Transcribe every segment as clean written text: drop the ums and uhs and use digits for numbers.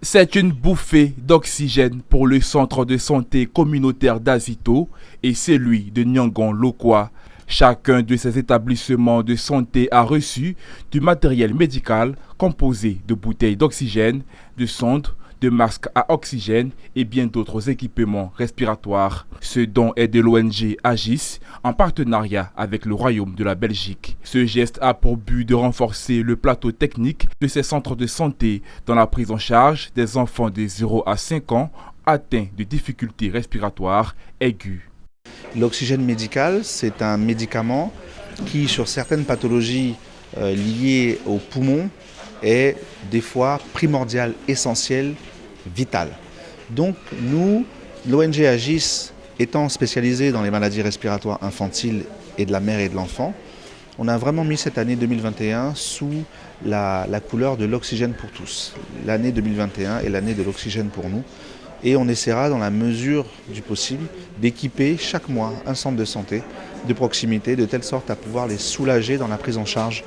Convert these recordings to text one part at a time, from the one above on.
C'est une bouffée d'oxygène pour le centre de santé communautaire d'Azito et celui de Niangon-Lokwa. Chacun de ces établissements de santé a reçu du matériel médical composé de bouteilles d'oxygène, de sondes, de masques à oxygène et bien d'autres équipements respiratoires. Ce don est de l'ONG Agis en partenariat avec le Royaume de la Belgique. Ce geste a pour but de renforcer le plateau technique de ces centres de santé dans la prise en charge des enfants de 0 à 5 ans atteints de difficultés respiratoires aiguës. L'oxygène médical, c'est un médicament qui, sur certaines pathologies liées aux poumons, est des fois primordial, essentiel, vital. Donc nous, l'ONG Agis, étant spécialisée dans les maladies respiratoires infantiles et de la mère et de l'enfant, on a vraiment mis cette année 2021 sous la couleur de l'oxygène pour tous. L'année 2021 est l'année de l'oxygène pour nous. Et on essaiera, dans la mesure du possible, d'équiper chaque mois un centre de santé de proximité, de telle sorte à pouvoir les soulager dans la prise en charge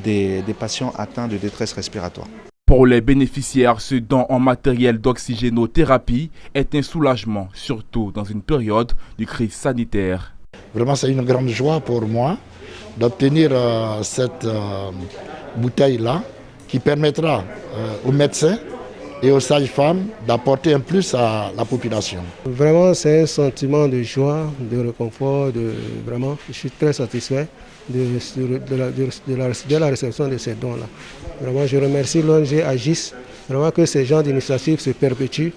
des patients atteints de détresse respiratoire. Pour les bénéficiaires, ce don en matériel d'oxygénothérapie est un soulagement, surtout dans une période de crise sanitaire. Vraiment, c'est une grande joie pour moi d'obtenir cette bouteille-là qui permettra aux médecins et aux sages-femmes d'apporter un plus à la population. Vraiment, c'est un sentiment de joie, de réconfort, vraiment, je suis très satisfait de la réception de ces dons-là. Vraiment, je remercie l'ONG Agis, vraiment que ces genres d'initiatives se perpétuent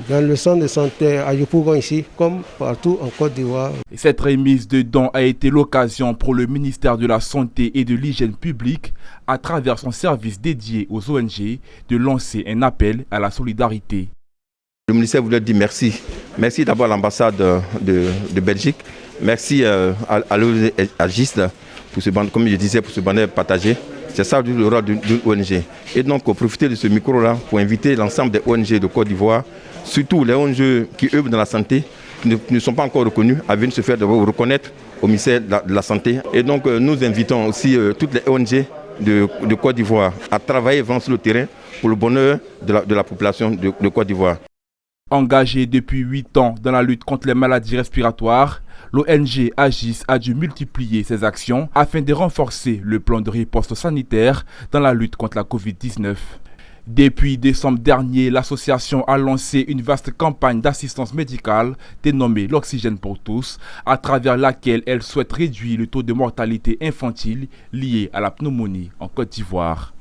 dans le centre de santé à Yopougon ici, comme partout en Côte d'Ivoire. Cette remise de dons a été l'occasion pour le ministère de la Santé et de l'Hygiène publique, à travers son service dédié aux ONG, de lancer un appel à la solidarité. Le ministère voulait dire merci. Merci d'abord à l'ambassade de Belgique. Merci à l'ONG Agis pour ce bandeau, comme je disais, pour ce bandeau partagé. C'est ça le rôle d'une ONG. Et donc, profiter de ce micro-là pour inviter l'ensemble des ONG de Côte d'Ivoire, surtout les ONG qui œuvrent dans la santé, qui ne sont pas encore reconnus, à venir se faire reconnaître au ministère de la Santé. Et donc, nous invitons aussi toutes les ONG de Côte d'Ivoire à travailler vraiment sur le terrain pour le bonheur de la population de Côte d'Ivoire. Engagée depuis 8 ans dans la lutte contre les maladies respiratoires, l'ONG Agis a dû multiplier ses actions afin de renforcer le plan de riposte sanitaire dans la lutte contre la Covid-19. Depuis décembre dernier, l'association a lancé une vaste campagne d'assistance médicale dénommée l'Oxygène pour tous, à travers laquelle elle souhaite réduire le taux de mortalité infantile lié à la pneumonie en Côte d'Ivoire.